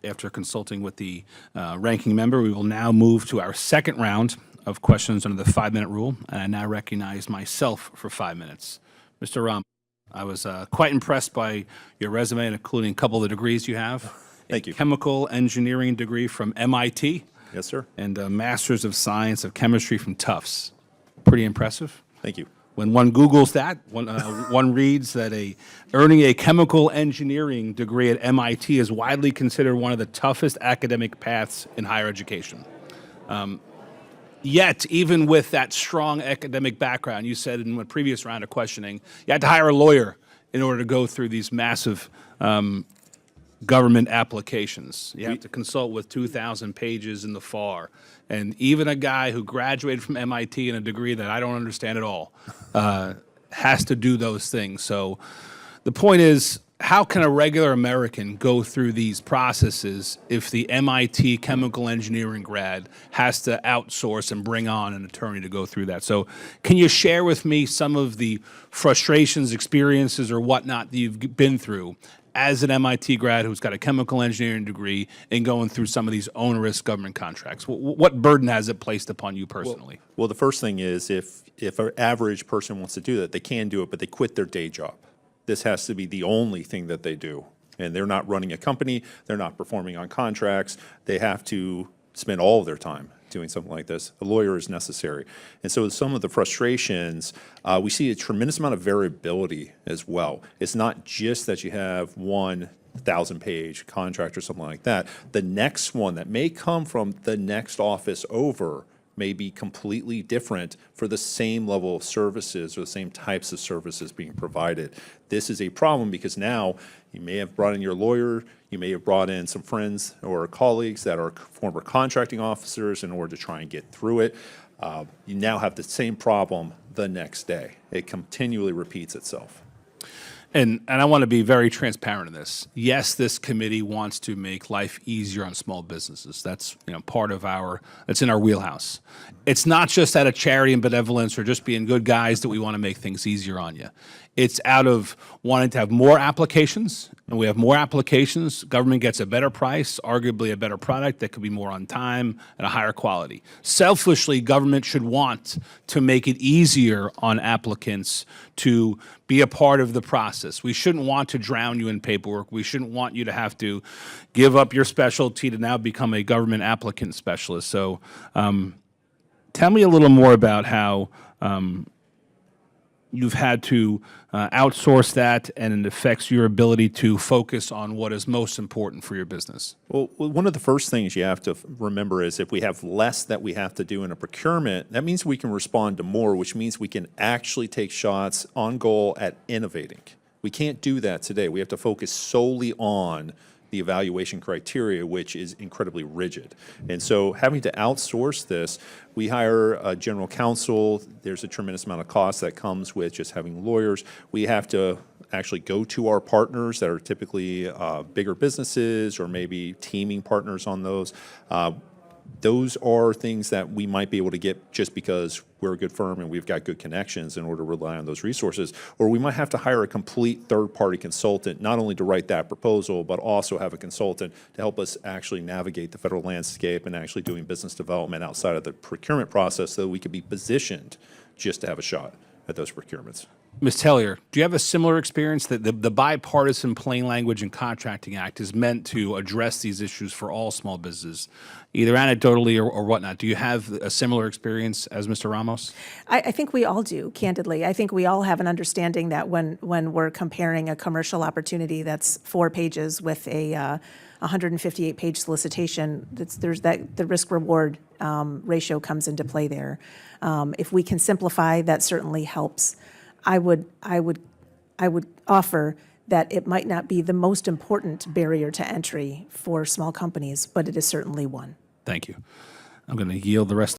after consulting with the ranking member, we will now move to our second round of questions under the 5-minute rule, and I now recognize myself for 5 minutes. Mr. Ram, I was quite impressed by your resume, including a couple of the degrees you have. Thank you. Chemical engineering degree from MIT. Yes, sir. And a Master's of Science of Chemistry from Tufts. Pretty impressive. Thank you. When one Googles that, one reads that earning a chemical engineering degree at MIT is widely considered one of the toughest academic paths in higher education. Yet, even with that strong academic background, you said in a previous round of questioning, you had to hire a lawyer in order to go through these massive government applications. You have to consult with 2,000 pages in the FAR. And even a guy who graduated from MIT in a degree that I don't understand at all has to do those things. So the point is, how can a regular American go through these processes if the MIT chemical engineering grad has to outsource and bring on an attorney to go through that? So can you share with me some of the frustrations, experiences, or whatnot that you've been through as an MIT grad who's got a chemical engineering degree and going through some of these onerous government contracts? What burden has it placed upon you personally? Well, the first thing is if an average person wants to do that, they can do it, but they quit their day job. This has to be the only thing that they do. And they're not running a company, they're not performing on contracts, they have to spend all of their time doing something like this. A lawyer is necessary. And so some of the frustrations, we see a tremendous amount of variability as well. It's not just that you have 1,000-page contract or something like that. The next one that may come from the next office over may be completely different for the same level of services or the same types of services being provided. This is a problem because now you may have brought in your lawyer, you may have brought in some friends or colleagues that are former contracting officers in order to try and get through it. You now have the same problem the next day. It continually repeats itself. And I want to be very transparent in this. Yes, this committee wants to make life easier on small businesses. That's part of that's in our wheelhouse. It's not just out of charity and benevolence or just being good guys that we want to make things easier on you. It's out of wanting to have more applications, and we have more applications. Government gets a better price, arguably a better product that could be more on time and a higher quality. Selfishly, government should want to make it easier on applicants to be a part of the process. We shouldn't want to drown you in paperwork. We shouldn't want you to have to give up your specialty to now become a government applicant specialist. So tell me a little more about how you've had to outsource that, and it affects your ability to focus on what is most important for your business. Well, one of the first things you have to remember is if we have less that we have to do in a procurement, that means we can respond to more, which means we can actually take shots on goal at innovating. We can't do that today. We have to focus solely on the evaluation criteria, which is incredibly rigid. And so having to outsource this, we hire a general counsel. There's a tremendous amount of cost that comes with just having lawyers. We have to actually go to our partners that are typically bigger businesses or maybe teaming partners on those. Those are things that we might be able to get just because we're a good firm and we've got good connections in order to rely on those resources. Or we might have to hire a complete third-party consultant, not only to write that proposal, but also have a consultant to help us actually navigate the federal landscape and actually doing business development outside of the procurement process so that we could be positioned just to have a shot at those procurements. Ms. Tellier, do you have a similar experience that the Bipartisan Plain Language and Contracting Act is meant to address these issues for all small businesses, either anecdotally or whatnot? Do you have a similar experience as Mr. Ramos? I think we all do, candidly. I think we all have an understanding that when we're comparing a commercial opportunity that's 4 pages with a 158-page solicitation, there's the risk-reward ratio comes into play there. If we can simplify, that certainly helps. I would offer that it might not be the most important barrier to entry for small companies, but it is certainly one. Thank you. I'm going to yield the rest